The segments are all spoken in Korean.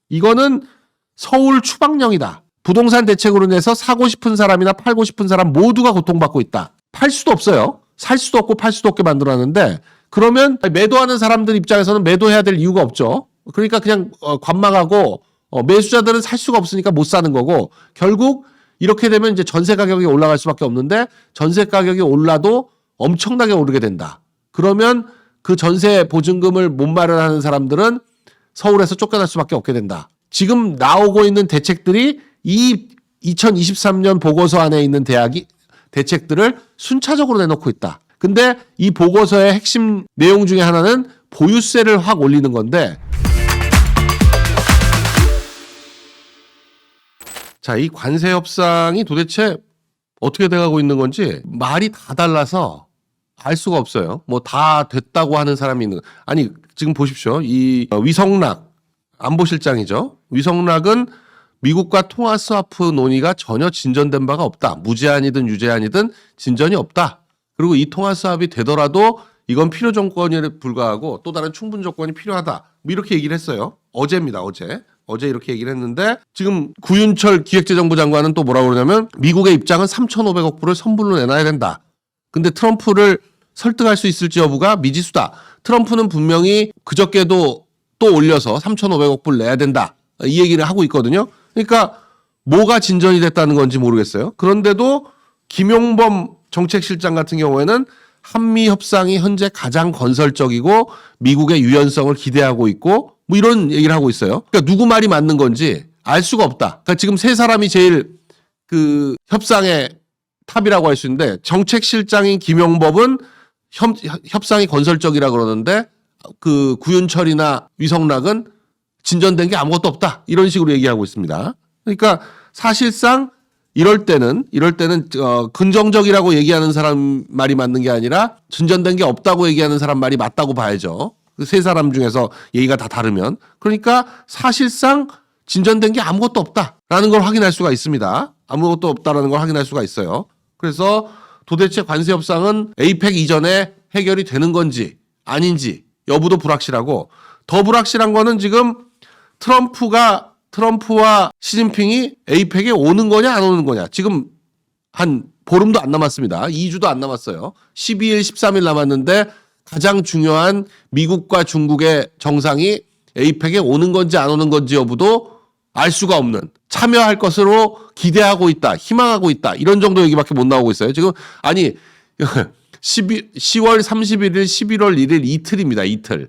이거는 서울 추방령이다. 부동산 대책으로 인해서 사고 싶은 사람이나 팔고 싶은 사람 모두가 고통받고 있다. 팔 수도 없어요. 살 수도 없고 팔 수도 없게 만들어놨는데 그러면 매도하는 사람들 입장에서는 매도해야 될 이유가 없죠. 그러니까 그냥 관망하고 매수자들은 살 수가 없으니까 못 사는 거고 결국 이렇게 되면 이제 전세 가격이 올라갈 수밖에 없는데 전세 가격이 올라도 엄청나게 오르게 된다. 그러면 그 전세 보증금을 못 마련하는 사람들은 서울에서 쫓겨날 수밖에 없게 된다. 지금 나오고 있는 대책들이 이 2023년 보고서 안에 있는 대책들을 순차적으로 내놓고 있다. 근데 이 보고서의 핵심 내용 중에 하나는 보유세를 확 올리는 건데 자, 이 관세 협상이 도대체 어떻게 돼가고 있는 건지 말이 다 달라서 알 수가 없어요. 뭐 다 됐다고 하는 사람이 있는 아니 지금 보십시오. 이 위성락 안보실장이죠. 위성락은 미국과 통화 스와프 논의가 전혀 진전된 바가 없다. 무제한이든 유제한이든 진전이 없다. 그리고 이 통화 스왑이 되더라도 이건 필요 조건에 불과하고 또 다른 충분 조건이 필요하다. 뭐 이렇게 얘기를 했어요. 어제입니다. 어제 이렇게 얘기를 했는데 지금 구윤철 기획재정부 장관은 또 뭐라고 그러냐면 미국의 입장은 3,500억 불을 선불로 내놔야 된다. 근데 트럼프를 설득할 수 있을지 여부가 미지수다. 트럼프는 분명히 그저께도 또 올려서 3,500억 불 내야 된다. 이 얘기를 하고 있거든요. 그러니까 뭐가 진전이 됐다는 건지 모르겠어요. 그런데도 김용범 정책실장 같은 경우에는 한미 협상이 현재 가장 건설적이고 미국의 유연성을 기대하고 있고 뭐 이런 얘기를 하고 있어요. 그러니까 누구 말이 맞는 건지 알 수가 없다. 그러니까 지금 세 사람이 제일 그 협상의 탑이라고 할 수 있는데 정책실장인 김용범은 협상이 건설적이라 그러는데 그 구윤철이나 위성락은 진전된 게 아무것도 없다. 이런 식으로 얘기하고 있습니다. 그러니까 사실상 이럴 때는 긍정적이라고 얘기하는 사람 말이 맞는 게 아니라 진전된 게 없다고 얘기하는 사람 말이 맞다고 봐야죠. 그 세 사람 중에서 얘기가 다 다르면. 그러니까 사실상 진전된 게 아무것도 없다라는 걸 확인할 수가 있습니다. 아무것도 없다라는 걸 확인할 수가 있어요. 그래서 도대체 관세 협상은 에이펙 이전에 해결이 되는 건지 아닌지 여부도 불확실하고 더 불확실한 거는 지금 트럼프와 시진핑이 에이펙에 오는 거냐 안 오는 거냐. 지금 한 보름도 안 남았습니다. 2주도 안 남았어요. 12일, 13일 남았는데 가장 중요한 미국과 중국의 정상이 에이펙에 오는 건지 안 오는 건지 여부도 알 수가 없는 참여할 것으로 기대하고 있다. 희망하고 있다. 이런 정도 얘기밖에 못 나오고 있어요. 지금 아니 10월 31일, 11월 1일 이틀입니다. 이틀.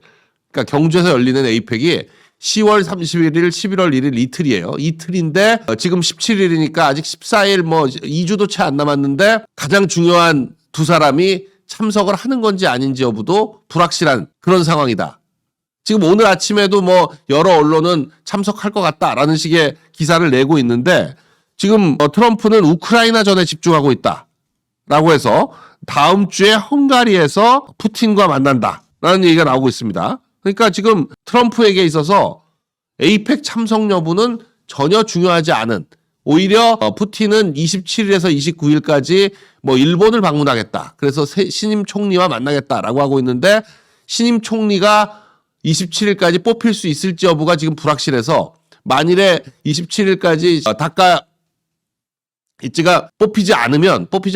그러니까 경주에서 열리는 에이펙이 10월 31일, 11월 1일 이틀이에요. 이틀인데 지금 17일이니까 아직 14일 뭐 2주도 채 안 남았는데 가장 중요한 두 사람이 참석을 하는 건지 아닌지 여부도 불확실한 그런 상황이다. 지금 오늘 아침에도 뭐 여러 언론은 참석할 것 같다라는 식의 기사를 내고 있는데 지금 트럼프는 우크라이나전에 집중하고 있다라고 해서 다음 주에 헝가리에서 푸틴과 만난다라는 얘기가 나오고 있습니다. 그러니까 지금 트럼프에게 있어서 에이펙 참석 여부는 전혀 중요하지 않은 오히려 푸틴은 27일에서 29일까지 뭐 일본을 방문하겠다. 그래서 신임 총리와 만나겠다라고 하고 있는데 신임 총리가 27일까지 뽑힐 수 있을지 여부가 지금 불확실해서 만일에 27일까지 다카 이츠가 뽑히지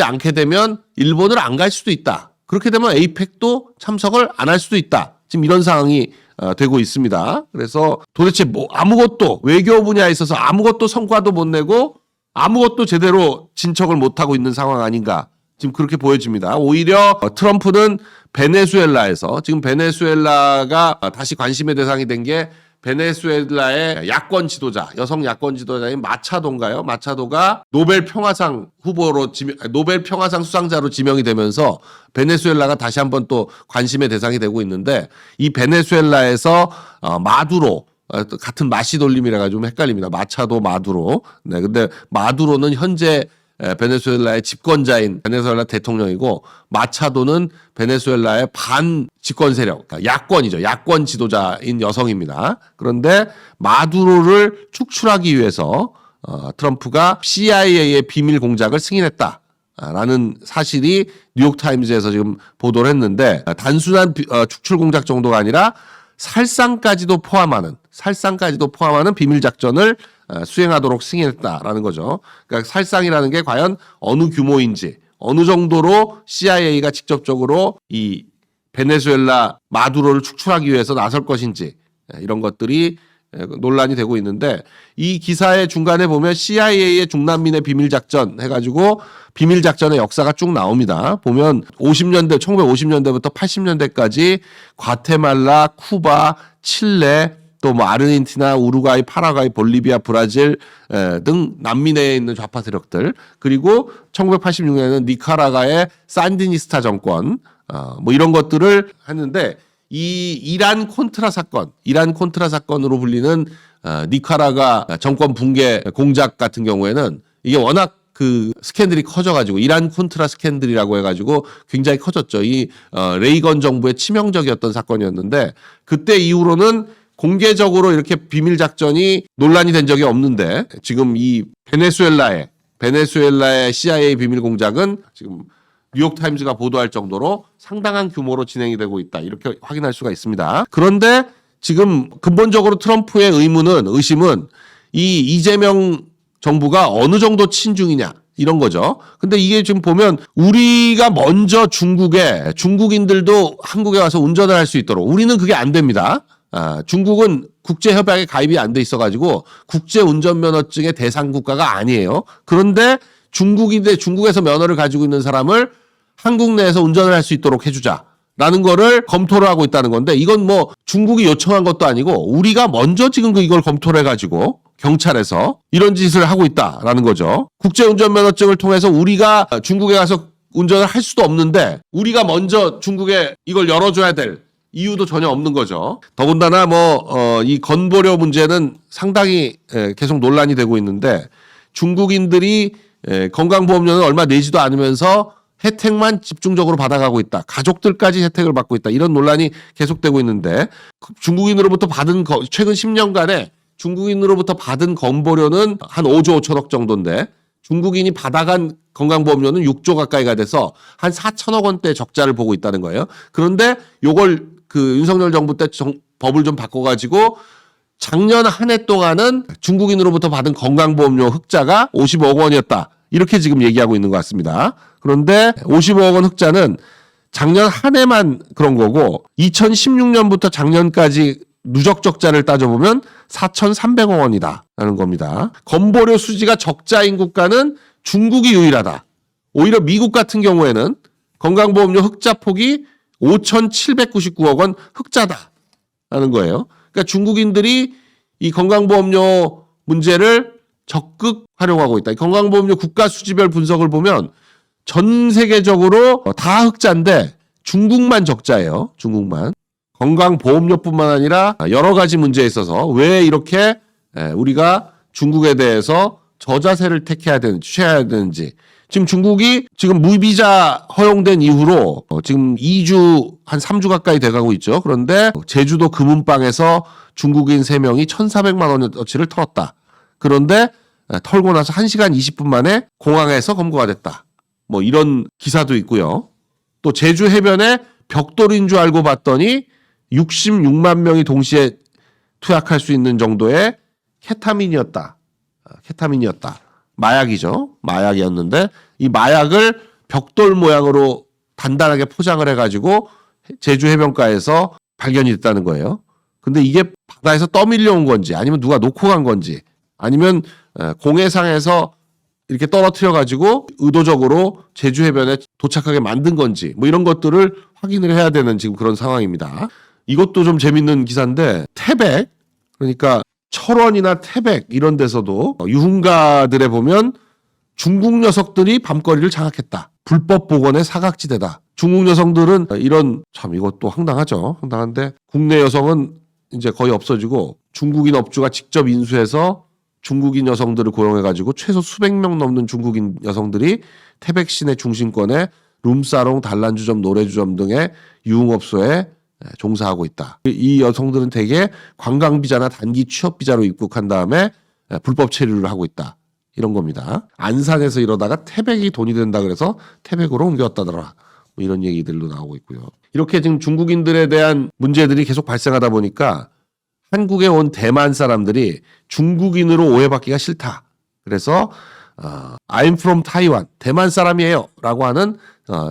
않게 되면 일본을 안 갈 수도 있다. 그렇게 되면 에이펙도 참석을 안 할 수도 있다. 지금 이런 상황이 되고 있습니다. 그래서 도대체 뭐 아무것도 외교 분야에 있어서 아무것도 성과도 못 내고 아무것도 제대로 진척을 못하고 있는 상황 아닌가. 지금 그렇게 보여집니다. 오히려 트럼프는 베네수엘라에서 지금 베네수엘라가 다시 관심의 대상이 된 게 베네수엘라의 야권 지도자, 여성 야권 지도자인 마차도인가요? 마차도가 노벨 평화상 노벨 평화상 수상자로 지명이 되면서 베네수엘라가 다시 한번 또 관심의 대상이 되고 있는데 이 베네수엘라에서 마두로 같은 마시 돌림이라 가지고 좀 헷갈립니다. 마차도 마두로. 네, 근데 마두로는 현재 베네수엘라의 집권자인 베네수엘라 대통령이고 마차도는 베네수엘라의 반 집권 세력, 그러니까 야권이죠. 야권 지도자인 여성입니다. 그런데 마두로를 축출하기 위해서 트럼프가 CIA의 비밀 공작을 승인했다라는 사실이 뉴욕타임즈에서 지금 보도를 했는데 단순한 축출 공작 정도가 아니라 살상까지도 포함하는 비밀 작전을 수행하도록 승인했다라는 거죠. 그러니까 살상이라는 게 과연 어느 규모인지, 어느 정도로 CIA가 직접적으로 이 베네수엘라 마두로를 축출하기 위해서 나설 것인지 이런 것들이 논란이 되고 있는데, 이 기사의 중간에 보면 CIA의 중남미의 비밀작전 해가지고 비밀작전의 역사가 쭉 나옵니다. 보면 1950년대부터 80년대까지 과테말라, 쿠바, 칠레, 또 뭐 아르헨티나, 우루과이, 파라과이, 볼리비아, 브라질 등 남미 내에 있는 좌파 세력들, 그리고 1986년에는 니카라과의 산디니스타 정권, 뭐 이런 것들을 하는데, 이 이란 콘트라 사건으로 불리는 니카라과 정권 붕괴 공작 같은 경우에는 이게 워낙 그 스캔들이 커져가지고, 이란 콘트라 스캔들이라고 해가지고 굉장히 커졌죠. 이 레이건 정부의 치명적이었던 사건이었는데, 그때 이후로는 공개적으로 이렇게 비밀 작전이 논란이 된 적이 없는데, 지금 이 베네수엘라의 CIA 비밀 공작은 지금 뉴욕타임즈가 보도할 정도로 상당한 규모로 진행이 되고 있다, 이렇게 확인할 수가 있습니다. 그런데 지금 근본적으로 트럼프의 의심은 이 이재명 정부가 어느 정도 친중이냐, 이런 거죠. 근데 이게 지금 보면 우리가 먼저 중국인들도 한국에 와서 운전을 할 수 있도록, 우리는 그게 안 됩니다. 중국은 국제협약에 가입이 안 돼 있어가지고 국제운전면허증의 대상 국가가 아니에요. 그런데 중국에서 면허를 가지고 있는 사람을 한국 내에서 운전을 할 수 있도록 해주자라는 거를 검토를 하고 있다는 건데, 이건 뭐 중국이 요청한 것도 아니고 우리가 먼저 지금 이걸 검토를 해가지고 경찰에서 이런 짓을 하고 있다라는 거죠. 국제운전면허증을 통해서 우리가 중국에 가서 운전을 할 수도 없는데 우리가 먼저 중국에 이걸 열어줘야 될 이유도 전혀 없는 거죠. 더군다나 이 건보료 문제는 상당히 계속 논란이 되고 있는데, 중국인들이 건강보험료는 얼마 내지도 않으면서 혜택만 집중적으로 받아가고 있다, 가족들까지 혜택을 받고 있다, 이런 논란이 계속되고 있는데, 중국인으로부터 받은 최근 10년간에 중국인으로부터 받은 건보료는 한 5조 5천억 정도인데, 중국인이 받아간 건강보험료는 6조 가까이가 돼서 한 4천억 원대 적자를 보고 있다는 거예요. 그런데 요걸 윤석열 정부 때 법을 좀 바꿔가지고 작년 한 해 동안은 중국인으로부터 받은 건강보험료 흑자가 55억 원이었다, 이렇게 지금 얘기하고 있는 것 같습니다. 그런데 55억 원 흑자는 작년 한 해만 그런 거고, 2016년부터 작년까지 누적 적자를 따져보면 4,300억 원이다라는 겁니다. 건보료 수지가 적자인 국가는 중국이 유일하다. 오히려 미국 같은 경우에는 건강보험료 흑자 폭이 5,799억 원 흑자다라는 거예요. 그러니까 중국인들이 이 건강보험료 문제를 적극 활용하고 있다. 이 건강보험료 국가 수지별 분석을 보면 전 세계적으로 다 흑자인데 중국만 적자예요. 중국만. 건강보험료뿐만 아니라 여러 가지 문제에 있어서 왜 이렇게 우리가 중국에 대해서 저자세를 취해야 되는지. 지금 중국이 지금 무비자 허용된 이후로 지금 2주, 한 3주 가까이 돼가고 있죠. 그런데 제주도 금은방에서 중국인 3명이 1,400만 원어치를 털었다. 그런데 털고 나서 1시간 20분 만에 공항에서 검거가 됐다. 뭐 이런 기사도 있고요. 또 제주 해변에 벽돌인 줄 알고 봤더니 66만 명이 동시에 투약할 수 있는 정도의 케타민이었다. 마약이죠. 마약이었는데 이 마약을 벽돌 모양으로 단단하게 포장을 해가지고 제주 해변가에서 발견이 됐다는 거예요. 근데 이게 바다에서 떠밀려온 건지, 아니면 누가 놓고 간 건지, 아니면 공해상에서 이렇게 떨어뜨려가지고 의도적으로 제주 해변에 도착하게 만든 건지, 뭐 이런 것들을 확인을 해야 되는 지금 그런 상황입니다. 이것도 좀 재밌는 기사인데, 태백, 그러니까 철원이나 태백 이런 데서도 유흥가들에 보면 중국 녀석들이 밤거리를 장악했다. 불법 복원의 사각지대다. 중국 여성들은 이것도 황당하죠. 황당한데 국내 여성은 이제 거의 없어지고 중국인 업주가 직접 인수해서 중국인 여성들을 고용해가지고 최소 수백 명 넘는 중국인 여성들이 태백 시내 중심권에 룸사롱, 단란주점, 노래주점 등의 유흥업소에 종사하고 있다. 이 여성들은 대개 관광비자나 단기 취업비자로 입국한 다음에 불법 체류를 하고 있다. 이런 겁니다. 안산에서 이러다가 태백이 돈이 된다 그래서 태백으로 옮겨왔다더라. 뭐 이런 얘기들도 나오고 있고요. 이렇게 지금 중국인들에 대한 문제들이 계속 발생하다 보니까 한국에 온 대만 사람들이 중국인으로 오해받기가 싫다. 그래서 I'm from Taiwan, 대만 사람이에요 라고 하는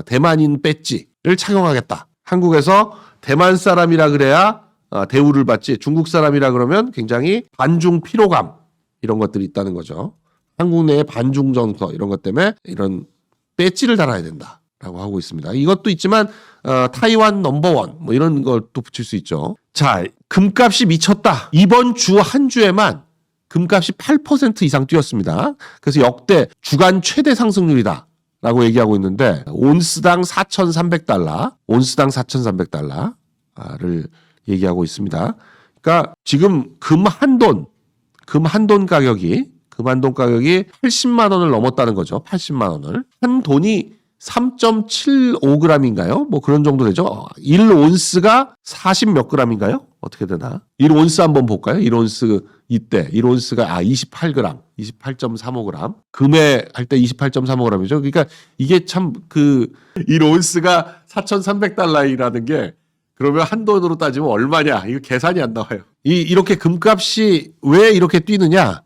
대만인 배지를 착용하겠다. 한국에서 대만 사람이라 그래야 대우를 받지, 중국 사람이라 그러면 굉장히 반중 피로감 이런 것들이 있다는 거죠. 한국 내에 반중 정서 이런 것 때문에 이런 배지를 달아야 된다라고 하고 있습니다. 이것도 있지만 타이완 넘버원 뭐 이런 걸 또 붙일 수 있죠. 자, 금값이 미쳤다. 이번 주 한 주에만 금값이 8% 이상 뛰었습니다. 그래서 역대 주간 최대 상승률이다 라고 얘기하고 있는데 온스당 4,300달러, 온스당 4,300달러를 얘기하고 있습니다. 그러니까 지금 금 한 돈 가격이 80만 원을 넘었다는 거죠. 80만 원을. 한 돈이 3.75g인가요? 뭐 그런 정도 되죠. 1온스가 40 몇 g인가요? 어떻게 되나? 1온스 한번 볼까요? 1온스 이때 1온스가 28g, 28.35g. 금에 할 때 28.35g이죠. 그러니까 이게 참 1온스가 4,300달러이라는 게 그러면 한 돈으로 따지면 얼마냐? 이거 계산이 안 나와요. 이렇게 금값이 왜 이렇게 뛰느냐?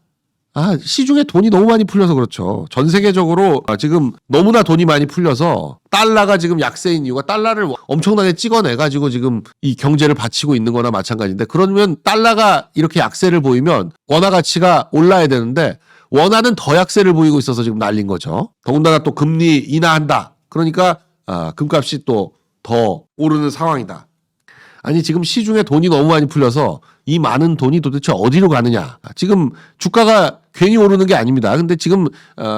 시중에 돈이 너무 많이 풀려서 그렇죠. 전 세계적으로 지금 너무나 돈이 많이 풀려서 달러가 지금 약세인 이유가 달러를 엄청나게 찍어내가지고 지금 이 경제를 받치고 있는 거나 마찬가지인데 그러면 달러가 이렇게 약세를 보이면 원화 가치가 올라야 되는데 원화는 더 약세를 보이고 있어서 지금 날린 거죠. 더군다나 또 금리 인하한다. 그러니까 금값이 또 더 오르는 상황이다. 아니 지금 시중에 돈이 너무 많이 풀려서 이 많은 돈이 도대체 어디로 가느냐. 지금 주가가 괜히 오르는 게 아닙니다. 근데 지금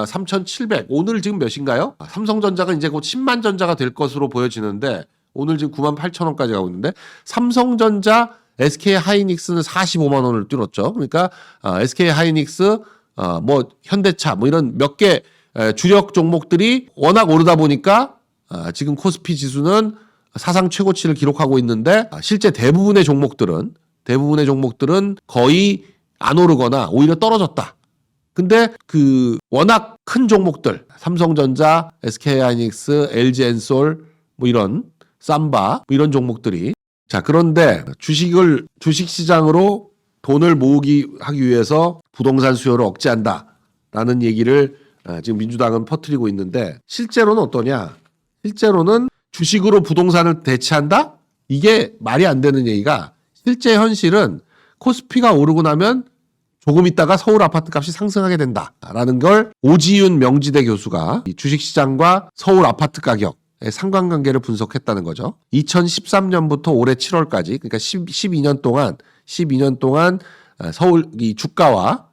3,700 오늘 지금 몇인가요? 삼성전자가 이제 곧 10만 전자가 될 것으로 보여지는데 오늘 지금 98,000원까지 가고 있는데 삼성전자, SK하이닉스는 45만 원을 뚫었죠. 그러니까 SK하이닉스, 뭐 현대차 뭐 이런 몇 개 주력 종목들이 워낙 오르다 보니까 지금 코스피 지수는 사상 최고치를 기록하고 있는데 실제 대부분의 종목들은 거의 안 오르거나 오히려 떨어졌다. 근데 워낙 큰 종목들 삼성전자, SK하이닉스, LG엔솔 뭐 이런 삼바 뭐 이런 종목들이 그런데 주식시장으로 돈을 하기 위해서 부동산 수요를 억제한다라는 얘기를 지금 민주당은 퍼뜨리고 있는데 실제로는 어떠냐? 실제로는 주식으로 부동산을 대체한다? 이게 말이 안 되는 얘기가 실제 현실은 코스피가 오르고 나면 조금 있다가 서울 아파트 값이 상승하게 된다라는 걸 오지윤 명지대 교수가 주식시장과 서울 아파트 가격의 상관관계를 분석했다는 거죠. 2013년부터 올해 7월까지 그러니까 12년 동안 서울 이 주가와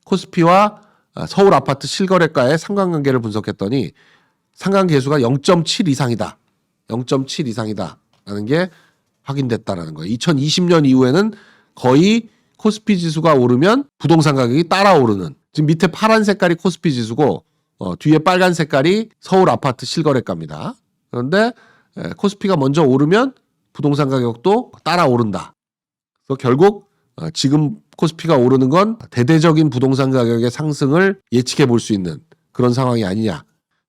코스피와 서울 아파트 실거래가의 상관관계를 분석했더니 상관계수가 0.7 이상이다. 0.7 이상이다라는 게 확인됐다라는 거예요. 2020년 이후에는 거의 코스피 지수가 오르면 부동산 가격이 따라오르는 지금 밑에 파란 색깔이 코스피 지수고 뒤에 빨간 색깔이 서울 아파트 실거래가입니다. 그런데 코스피가 먼저 오르면 부동산 가격도 따라오른다. 그래서 결국 지금 코스피가 오르는 건 대대적인 부동산 가격의 상승을 예측해 볼 수 있는 그런 상황이 아니냐.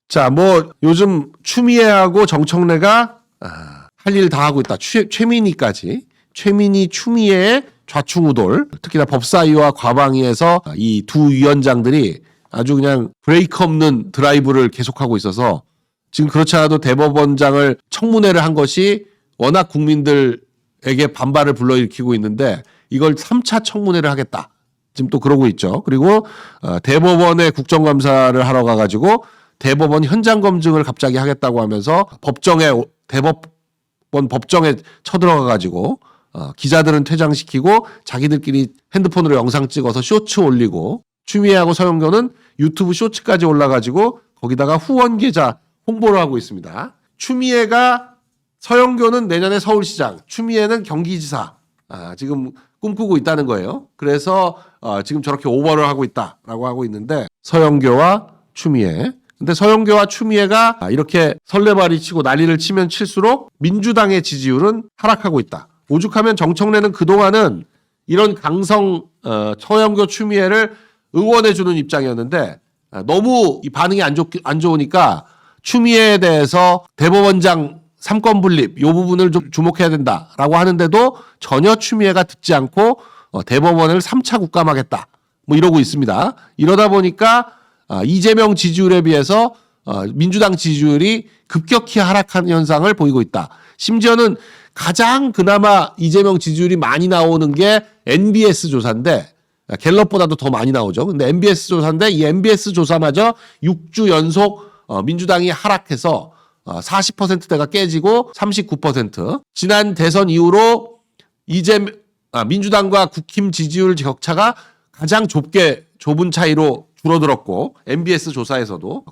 자, 뭐 요즘 추미애하고 정청래가 할 일 다 하고 있다. 최민희까지. 최민희, 추미애의 좌충우돌. 특히나 법사위와 과방위에서 이 두 위원장들이 아주 그냥 브레이크 없는 드라이브를 계속하고 있어서 지금 그렇지 않아도 대법원장을 청문회를 한 것이 워낙 국민들에게 반발을 불러일으키고 있는데 이걸 3차 청문회를 하겠다. 지금 또 그러고 있죠. 그리고 대법원에 국정감사를 하러 가가지고 대법원 현장 검증을 갑자기 하겠다고 하면서 대법원 법정에 쳐들어가가지고 기자들은 퇴장시키고 자기들끼리 핸드폰으로 영상 찍어서 쇼츠 올리고 추미애하고 서영교는 유튜브 쇼츠까지 올라가지고 거기다가 후원 계좌 홍보를 하고 있습니다. 서영교는 내년에 서울시장, 추미애는 경기지사 지금 꿈꾸고 있다는 거예요. 그래서 지금 저렇게 오버를 하고 있다라고 하고 있는데 서영교와 추미애. 근데 서영교와 추미애가 이렇게 설레발이 치고 난리를 치면 칠수록 민주당의 지지율은 하락하고 있다. 오죽하면 정청래는 그동안은 이런 강성 서영교 추미애를 응원해주는 입장이었는데 너무 이 반응이 안 좋으니까 추미애에 대해서 대법원장 3권 분립 이 부분을 좀 주목해야 된다라고 하는데도 전혀 추미애가 듣지 않고 대법원을 3차 국감하겠다 뭐 이러고 있습니다. 이러다 보니까 이재명 지지율에 비해서 민주당 지지율이 급격히 하락한 현상을 보이고 있다. 심지어는 가장 그나마 이재명 지지율이 많이 나오는 게 NBS 조사인데 갤럽보다도 더 많이 나오죠. 근데 NBS 조사인데 이 NBS 조사마저 6주 연속 민주당이 하락해서 40%대가 깨지고 39%. 지난 대선 이후로 민주당과 국힘 지지율 격차가 가장 좁은 차이로 줄어들었고 MBS 조사에서도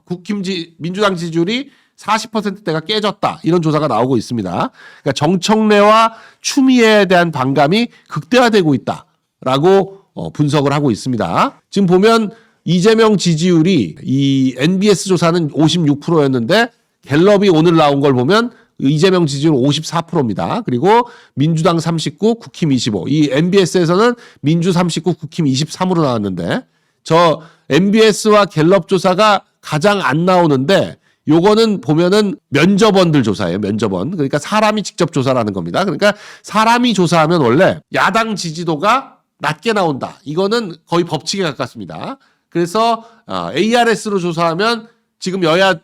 민주당 지지율이 40%대가 깨졌다. 이런 조사가 나오고 있습니다. 그러니까 정청래와 추미애에 대한 반감이 극대화되고 있다라고 분석을 하고 있습니다. 지금 보면 이재명 지지율이 이 NBS 조사는 56%였는데 갤럽이 오늘 나온 걸 보면 이재명 지지율 54%입니다. 그리고 민주당 39, 국힘 25. 이 MBS에서는 민주 39, 국힘 23으로 나왔는데 저 MBS와 갤럽 조사가 가장 안 나오는데 요거는 보면은 면접원들 조사예요. 면접원. 그러니까 사람이 직접 조사를 하는 겁니다. 그러니까 사람이 조사하면 원래 야당 지지도가 낮게 나온다. 이거는 거의 법칙에 가깝습니다. 그래서 ARS로 조사하면 지금 여야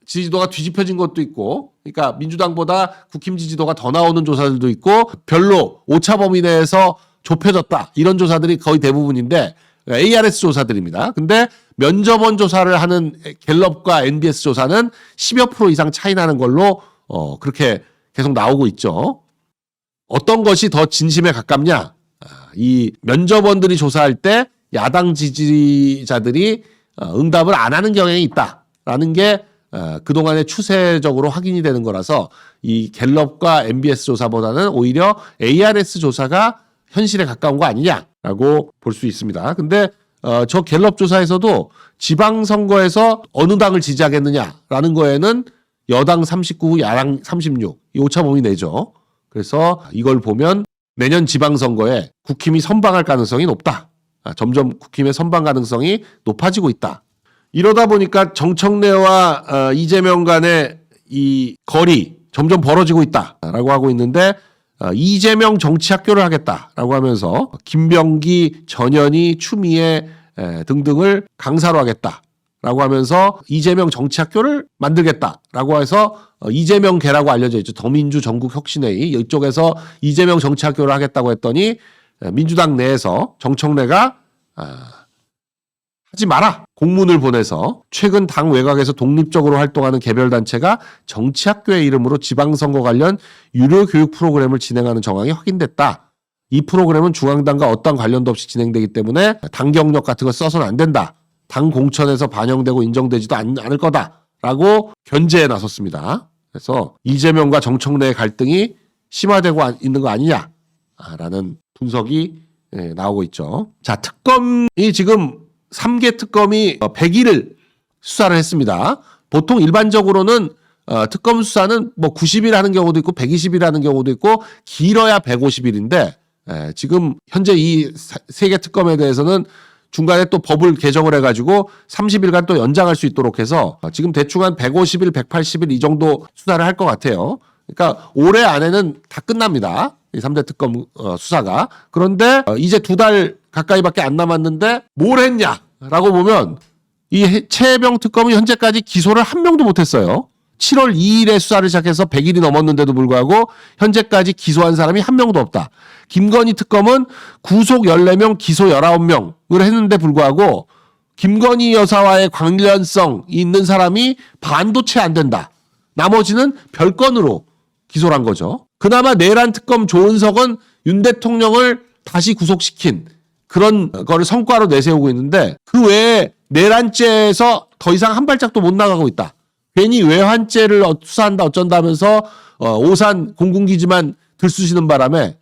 지지도가 뒤집혀진 것도 있고, 그러니까 민주당보다 국힘 지지도가 더 나오는 조사들도 있고, 별로 오차 범위 내에서 좁혀졌다. 이런 조사들이 거의 대부분인데 ARS 조사들입니다. 근데 면접원 조사를 하는 갤럽과 NBS 조사는 10여 프로 이상 차이 나는 걸로 그렇게 계속 나오고 있죠. 어떤 것이 더 진심에 가깝냐? 이 면접원들이 조사할 때 야당 지지자들이 응답을 안 하는 경향이 있다라는 게 그동안의 추세적으로 확인이 되는 거라서 이 갤럽과 MBS 조사보다는 오히려 ARS 조사가 현실에 가까운 거 아니냐라고 볼 수 있습니다. 근데 저 갤럽 조사에서도 지방선거에서 어느 당을 지지하겠느냐라는 거에는 여당 39, 야당 36, 이 오차범위 내죠. 그래서 이걸 보면 내년 지방선거에 국힘이 선방할 가능성이 높다. 점점 국힘의 선방 가능성이 높아지고 있다. 이러다 보니까 정청래와 이재명 간의 이 거리 점점 벌어지고 있다라고 하고 있는데 이재명 정치학교를 하겠다라고 하면서 김병기, 전현희, 추미애 등등을 강사로 하겠다라고 하면서 이재명 정치학교를 만들겠다라고 해서 이재명계라고 알려져 있죠. 더민주 전국혁신회의 이쪽에서 이재명 정치학교를 하겠다고 했더니 민주당 내에서 정청래가 하지 마라 공문을 보내서 최근 당 외곽에서 독립적으로 활동하는 개별단체가 정치학교의 이름으로 지방선거 관련 유료 교육 프로그램을 진행하는 정황이 확인됐다. 이 프로그램은 중앙당과 어떠한 관련도 없이 진행되기 때문에 당 경력 같은 거 써서는 안 된다. 당 공천에서 반영되고 인정되지도 않을 거다라고 견제에 나섰습니다. 그래서 이재명과 정청래의 갈등이 심화되고 있는 거 아니냐라는 분석이 나오고 있죠. 자, 특검이 지금 3개 특검이 100일을 수사를 했습니다. 보통 일반적으로는 특검 수사는 뭐 90일 하는 경우도 있고 120일 하는 경우도 있고 길어야 150일인데 지금 현재 이 3개 특검에 대해서는 중간에 또 법을 개정을 해가지고 30일간 또 연장할 수 있도록 해서 지금 대충 한 150일, 180일 이 정도 수사를 할 것 같아요. 그러니까 올해 안에는 다 끝납니다. 이 3대 특검 수사가. 그런데 이제 2달 가까이밖에 안 남았는데 뭘 했냐라고 보면 이 최혜병 특검이 현재까지 기소를 한 명도 못했어요. 7월 2일에 수사를 시작해서 100일이 넘었는데도 불구하고 현재까지 기소한 사람이 한 명도 없다. 김건희 특검은 구속 14명, 기소 19명을 했는데 불구하고 김건희 여사와의 관련성이 있는 사람이 반도 채 안 된다. 나머지는 별건으로 기소를 한 거죠. 그나마 내란 특검 조은석은 윤 대통령을 다시 구속시킨 그런 거를 성과로 내세우고 있는데 그 외에 내란죄에서 더 이상 한 발짝도 못 나가고 있다. 괜히 외환죄를 수사한다 어쩐다 하면서 오산 공군기지만 들쑤시는 바람에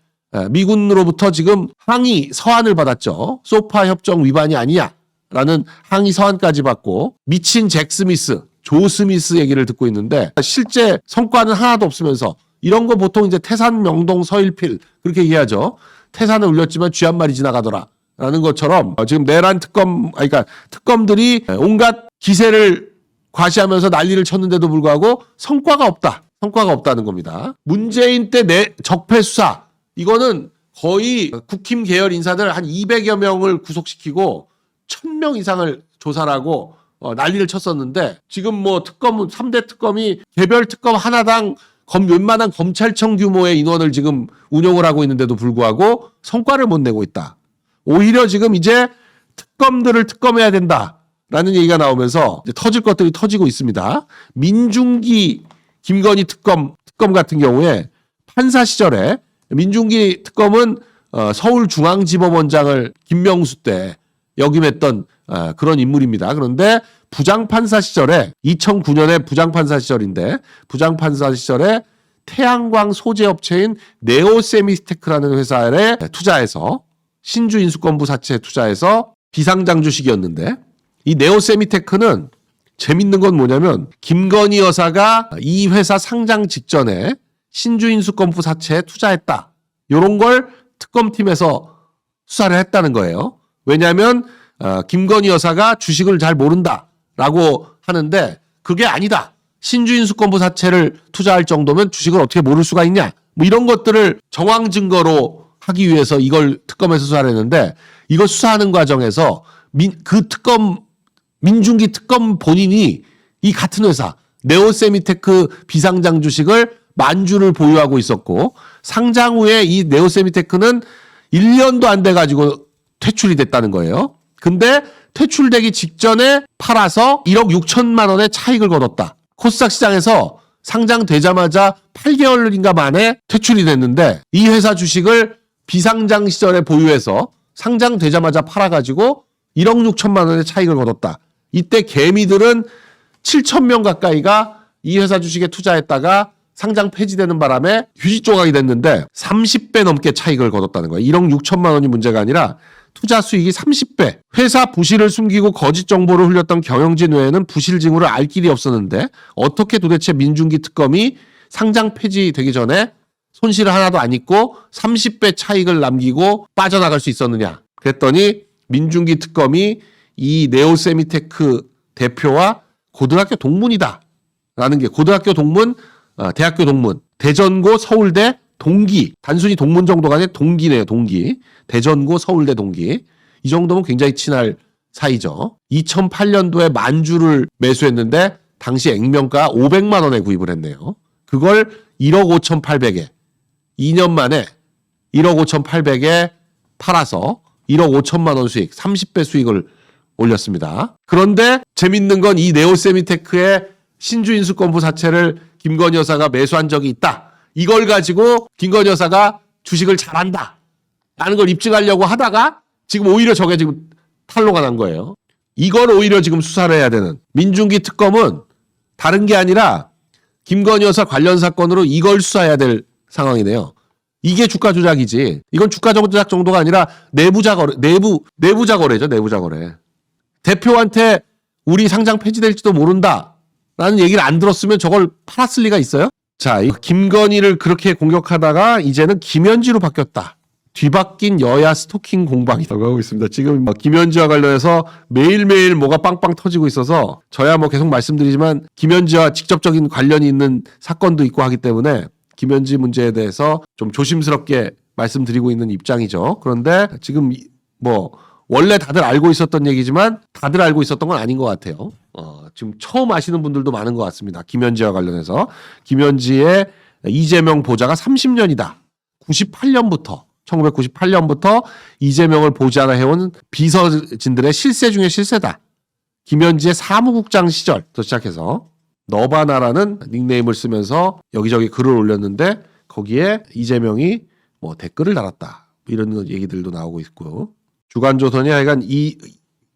미군으로부터 지금 항의 서한을 받았죠. 소파 협정 위반이 아니냐라는 항의 서한까지 받고 미친 잭 스미스, 조 스미스 얘기를 듣고 있는데 실제 성과는 하나도 없으면서 이런 거 보통 이제 태산 명동 서일필 그렇게 얘기하죠. 태산을 울렸지만 쥐 한 마리 지나가더라. 라는 것처럼 지금 내란 특검, 그러니까 특검들이 온갖 기세를 과시하면서 난리를 쳤는데도 불구하고 성과가 없다. 성과가 없다는 겁니다. 문재인 때 적폐 수사 이거는 거의 국힘 계열 인사들 한 200여 명을 구속시키고 1000명 이상을 조사를 하고 난리를 쳤었는데 지금 뭐 특검 3대 특검이 개별 특검 하나당 웬만한 검찰청 규모의 인원을 지금 운영을 하고 있는데도 불구하고 성과를 못 내고 있다. 오히려 지금 이제 특검들을 특검해야 된다라는 얘기가 나오면서 이제 터질 것들이 터지고 있습니다. 민중기 김건희 특검 같은 경우에 판사 시절에 민중기 특검은 서울중앙지법원장을 김명수 때 역임했던 그런 인물입니다. 그런데 부장판사 시절에 2009년에 부장판사 시절인데 부장판사 시절에 태양광 소재업체인 네오세미스테크라는 회사에 투자해서 신주인수권부 사채에 투자해서 비상장 주식이었는데 이 네오세미테크는 재밌는 건 뭐냐면 김건희 여사가 이 회사 상장 직전에 신주인수권부 사채에 투자했다. 이런 걸 특검팀에서 수사를 했다는 거예요. 왜냐하면 김건희 여사가 주식을 잘 모른다라고 하는데 그게 아니다. 신주인수권부 사채를 투자할 정도면 주식을 어떻게 모를 수가 있냐. 뭐 이런 것들을 정황 증거로 하기 위해서 이걸 특검에서 수사를 했는데 이거 수사하는 과정에서 민중기 특검 본인이 이 같은 회사 네오세미테크 비상장 주식을 만주를 보유하고 있었고 상장 후에 이 네오세미테크는 1년도 안 돼가지고 퇴출이 됐다는 거예요. 근데 퇴출되기 직전에 팔아서 1억 6천만 원의 차익을 거뒀다. 코스닥 시장에서 상장되자마자 8개월인가 만에 퇴출이 됐는데 이 회사 주식을 비상장 시절에 보유해서 상장되자마자 팔아가지고 1억 6천만 원의 차익을 거뒀다. 이때 개미들은 7천 명 가까이가 이 회사 주식에 투자했다가 상장 폐지되는 바람에 휴지 조각이 됐는데 30배 넘게 차익을 거뒀다는 거예요. 1억 6천만 원이 문제가 아니라 투자 수익이 30배. 회사 부실을 숨기고 거짓 정보를 흘렸던 경영진 외에는 부실 징후를 알 길이 없었는데 어떻게 도대체 민중기 특검이 상장 폐지되기 전에 손실을 하나도 안 입고 30배 차익을 남기고 빠져나갈 수 있었느냐. 그랬더니 민중기 특검이 이 네오세미테크 대표와 고등학교 동문이다. 라는 게 고등학교 동문, 대학교 동문, 대전고 서울대 동기, 단순히 동문 정도가 아니라 동기네요, 동기. 대전고 서울대 동기. 이 정도면 굉장히 친할 사이죠. 2008년도에 만주를 매수했는데 당시 액면가 500만 원에 구입을 했네요. 그걸 1억 5,800에 2년 만에 1억 5,800에 팔아서 1억 5천만 원 수익, 30배 수익을 올렸습니다. 그런데 재밌는 건 이 네오세미테크의 신주인수권부 사채를 김건희 여사가 매수한 적이 있다. 이걸 가지고 김건희 여사가 주식을 잘한다. 라는 걸 입증하려고 하다가 지금 오히려 저게 지금 탄로가 난 거예요. 이걸 오히려 지금 수사를 해야 되는 민중기 특검은 다른 게 아니라 김건희 여사 관련 사건으로 이걸 수사해야 될 상황이네요. 이게 주가 조작이지. 이건 주가 조작 정도가 아니라 내부자 거래, 내부자 거래죠. 내부자 거래. 대표한테 우리 상장 폐지될지도 모른다. 라는 얘기를 안 들었으면 저걸 팔았을 리가 있어요? 자, 김건희를 그렇게 공격하다가 이제는 김현지로 바뀌었다. 뒤바뀐 여야 스토킹 공방이라고 하고 있습니다. 지금 김현지와 관련해서 매일매일 뭐가 빵빵 터지고 있어서 저야 뭐 계속 말씀드리지만 김현지와 직접적인 관련이 있는 사건도 있고 하기 때문에 김현지 문제에 대해서 좀 조심스럽게 말씀드리고 있는 입장이죠. 그런데 지금 뭐 원래 다들 알고 있었던 얘기지만 다들 알고 있었던 건 아닌 것 같아요. 지금 처음 아시는 분들도 많은 것 같습니다. 김현지와 관련해서. 김현지의 이재명 보좌가 30년이다. 1998년부터 이재명을 보좌를 해온 비서진들의 실세 중에 실세다. 김현지의 사무국장 시절부터 시작해서 너바나라는 닉네임을 쓰면서 여기저기 글을 올렸는데 거기에 이재명이 뭐 댓글을 달았다. 이런 얘기들도 나오고 있고요. 주간조선이 하여간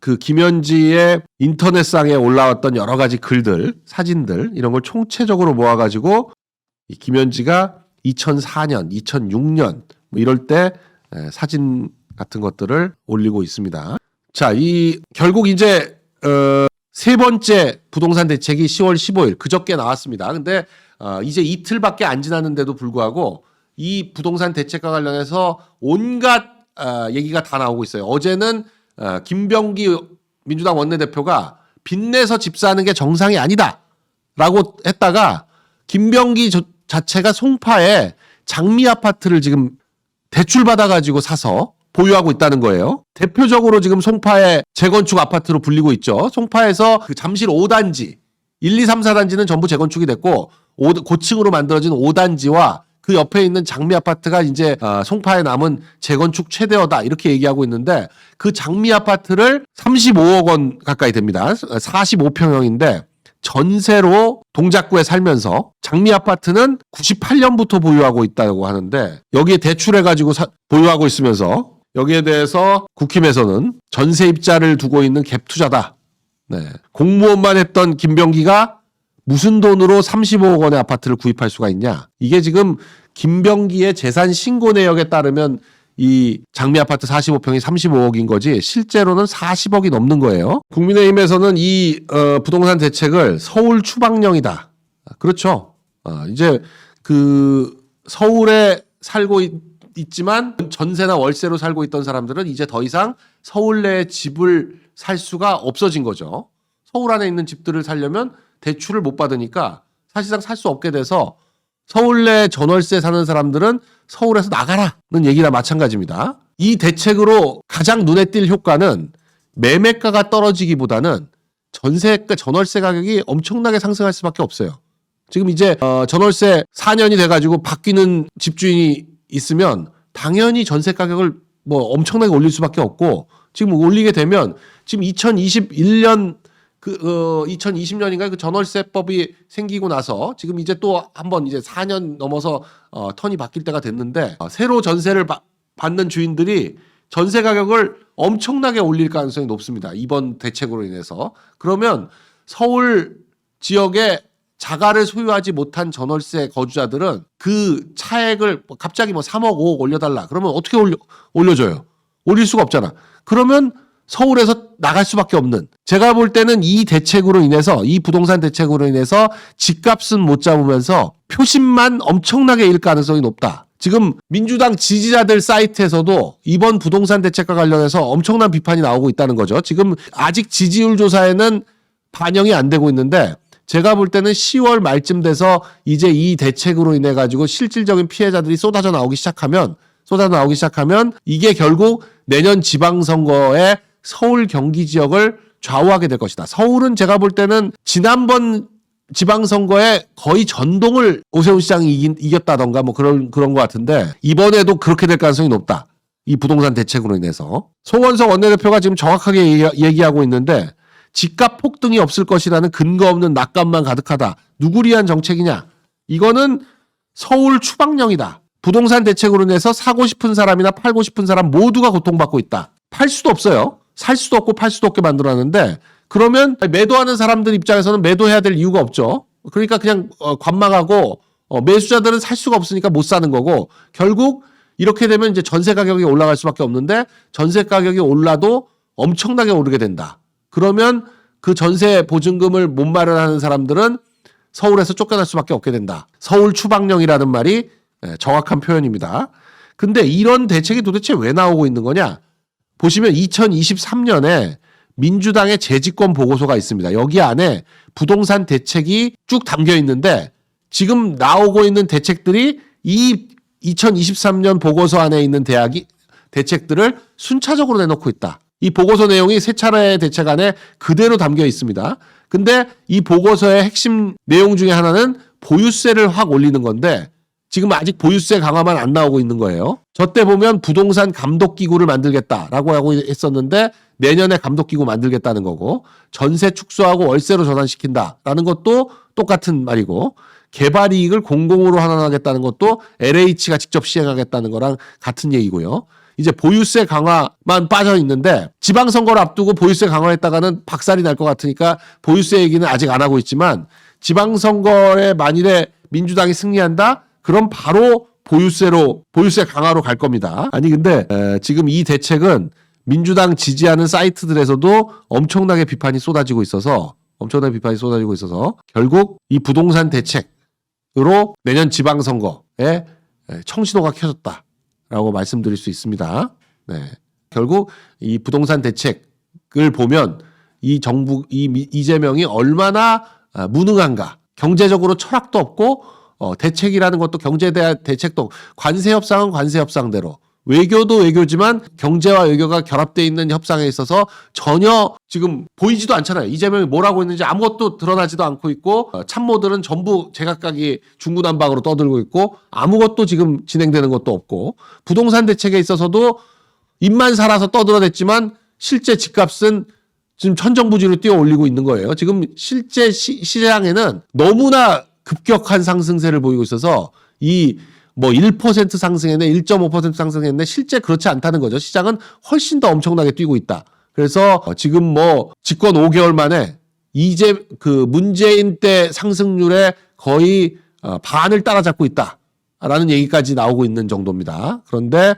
그 김현지의 인터넷상에 올라왔던 여러 가지 글들, 사진들 이런 걸 총체적으로 모아가지고 이 김현지가 2004년, 2006년 뭐 이럴 때 사진 같은 것들을 올리고 있습니다. 자, 결국 이제 세 번째 부동산 대책이 10월 15일 그저께 나왔습니다. 근데 이제 이틀밖에 안 지났는데도 불구하고 이 부동산 대책과 관련해서 온갖 얘기가 다 나오고 있어요. 어제는 김병기 민주당 원내대표가 빚내서 집 사는 게 정상이 아니다라고 했다가 김병기 자체가 송파에 장미 아파트를 지금 대출 받아가지고 사서 보유하고 있다는 거예요. 대표적으로 지금 송파의 재건축 아파트로 불리고 있죠. 송파에서 그 잠실 5단지, 1, 2, 3, 4단지는 전부 재건축이 됐고 고층으로 만들어진 5단지와 그 옆에 있는 장미 아파트가 이제 송파에 남은 재건축 최대어다 이렇게 얘기하고 있는데 그 장미 아파트를 35억 원 가까이 됩니다. 45평형인데 전세로 동작구에 살면서 장미 아파트는 98년부터 보유하고 있다고 하는데 여기에 대출해가지고 보유하고 있으면서 여기에 대해서 국힘에서는 전세 입자를 두고 있는 갭 투자다. 네. 공무원만 했던 김병기가 무슨 돈으로 35억 원의 아파트를 구입할 수가 있냐. 이게 지금 김병기의 재산 신고 내역에 따르면 이 장미 아파트 45평이 35억인 거지 실제로는 40억이 넘는 거예요. 국민의힘에서는 이 부동산 대책을 서울 추방령이다. 그렇죠. 이제 그 서울에 살고 있지만 전세나 월세로 살고 있던 사람들은 이제 더 이상 서울 내에 집을 살 수가 없어진 거죠. 서울 안에 있는 집들을 살려면 대출을 못 받으니까 사실상 살 수 없게 돼서 서울 내 전월세 사는 사람들은 서울에서 나가라는 얘기나 마찬가지입니다. 이 대책으로 가장 눈에 띌 효과는 매매가가 떨어지기보다는 전월세 가격이 엄청나게 상승할 수밖에 없어요. 지금 이제 전월세 4년이 돼가지고 바뀌는 집주인이 있으면 당연히 전세 가격을 뭐 엄청나게 올릴 수밖에 없고 지금 올리게 되면 지금 2021년 2020년인가 그 전월세법이 생기고 나서 지금 이제 또 한번 이제 4년 넘어서 턴이 바뀔 때가 됐는데 새로 전세를 받는 주인들이 전세 가격을 엄청나게 올릴 가능성이 높습니다. 이번 대책으로 인해서. 그러면 서울 지역에 자가를 소유하지 못한 전월세 거주자들은 그 차액을 갑자기 3억 5억 올려달라. 그러면 어떻게 올려줘요? 올릴 수가 없잖아. 그러면 서울에서 나갈 수밖에 없는. 제가 볼 때는 이 대책으로 인해서 이 부동산 대책으로 인해서 집값은 못 잡으면서 표심만 엄청나게 일 가능성이 높다. 지금 민주당 지지자들 사이트에서도 이번 부동산 대책과 관련해서 엄청난 비판이 나오고 있다는 거죠. 지금 아직 지지율 조사에는 반영이 안 되고 있는데 제가 볼 때는 10월 말쯤 돼서 이제 이 대책으로 인해 가지고 실질적인 피해자들이 쏟아져 나오기 시작하면 이게 결국 내년 지방선거에 서울 경기 지역을 좌우하게 될 것이다. 서울은 제가 볼 때는 지난번 지방선거에 거의 전동을 오세훈 시장이 이겼다던가 뭐 그런 것 같은데 이번에도 그렇게 될 가능성이 높다. 이 부동산 대책으로 인해서. 송원석 원내대표가 지금 정확하게 얘기하고 있는데 집값 폭등이 없을 것이라는 근거 없는 낙관만 가득하다. 누구를 위한 정책이냐? 이거는 서울 추방령이다. 부동산 대책으로 인해서 사고 싶은 사람이나 팔고 싶은 사람 모두가 고통받고 있다. 팔 수도 없어요. 살 수도 없고 팔 수도 없게 만들어놨는데 그러면 매도하는 사람들 입장에서는 매도해야 될 이유가 없죠. 그러니까 그냥 관망하고 매수자들은 살 수가 없으니까 못 사는 거고 결국 이렇게 되면 이제 전세 가격이 올라갈 수밖에 없는데 전세 가격이 올라도 엄청나게 오르게 된다. 그러면 그 전세 보증금을 못 마련하는 사람들은 서울에서 쫓겨날 수밖에 없게 된다. 서울 추방령이라는 말이 정확한 표현입니다. 근데 이런 대책이 도대체 왜 나오고 있는 거냐? 보시면 2023년에 민주당의 재집권 보고서가 있습니다. 여기 안에 부동산 대책이 쭉 담겨 있는데 지금 나오고 있는 대책들이 이 2023년 보고서 안에 있는 대책들을 순차적으로 내놓고 있다. 이 보고서 내용이 세 차례의 대책 안에 그대로 담겨 있습니다. 근데 이 보고서의 핵심 내용 중에 하나는 보유세를 확 올리는 건데 지금 아직 보유세 강화만 안 나오고 있는 거예요. 저 때 보면 부동산 감독기구를 만들겠다라고 하고 했었는데 내년에 감독기구 만들겠다는 거고 전세 축소하고 월세로 전환시킨다라는 것도 똑같은 말이고 개발이익을 공공으로 환원하겠다는 것도 LH가 직접 시행하겠다는 거랑 같은 얘기고요. 이제 보유세 강화만 빠져 있는데 지방선거를 앞두고 보유세 강화했다가는 박살이 날 것 같으니까 보유세 얘기는 아직 안 하고 있지만 지방선거에 만일에 민주당이 승리한다? 그럼 바로 보유세 강화로 갈 겁니다. 아니 근데 지금 이 대책은 민주당 지지하는 사이트들에서도 엄청나게 비판이 쏟아지고 있어서 결국 이 부동산 대책으로 내년 지방선거에 청신호가 켜졌다라고 말씀드릴 수 있습니다. 네. 결국 이 부동산 대책을 보면 이 정부 이재명이 얼마나 무능한가. 경제적으로 철학도 없고 대책이라는 것도 경제에 대한 대책도 관세 협상은 관세 협상대로 외교도 외교지만 경제와 외교가 결합되어 있는 협상에 있어서 전혀 지금 보이지도 않잖아요. 이재명이 뭘 하고 있는지 아무것도 드러나지도 않고 있고 참모들은 전부 제각각이 중구난방으로 떠들고 있고 아무것도 지금 진행되는 것도 없고 부동산 대책에 있어서도 입만 살아서 떠들어댔지만 실제 집값은 지금 천정부지로 뛰어 올리고 있는 거예요. 지금 실제 시장에는 너무나 급격한 상승세를 보이고 있어서 이 뭐 1% 상승했네, 1.5% 상승했네, 실제 그렇지 않다는 거죠. 시장은 훨씬 더 엄청나게 뛰고 있다. 그래서 지금 뭐 집권 5개월 만에 문재인 때 상승률의 거의 반을 따라잡고 있다라는 얘기까지 나오고 있는 정도입니다. 그런데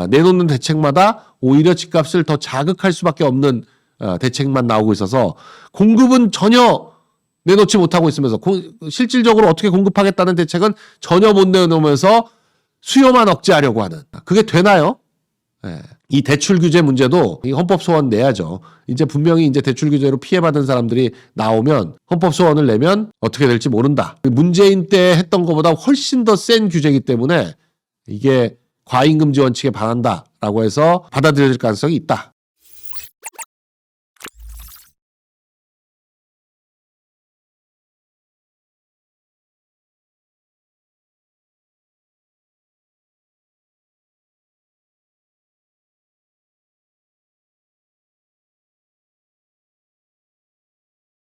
내놓는 대책마다 오히려 집값을 더 자극할 수밖에 없는 대책만 나오고 있어서 공급은 전혀 내놓지 못하고 있으면서 실질적으로 어떻게 공급하겠다는 대책은 전혀 못 내놓으면서 수요만 억제하려고 하는. 그게 되나요? 네. 이 대출 규제 문제도 이 헌법 소원 내야죠. 이제 분명히 이제 대출 규제로 피해받은 사람들이 나오면 헌법 소원을 내면 어떻게 될지 모른다. 문재인 때 했던 것보다 훨씬 더 센 규제이기 때문에 이게 과잉금지 원칙에 반한다라고 해서 받아들여질 가능성이 있다.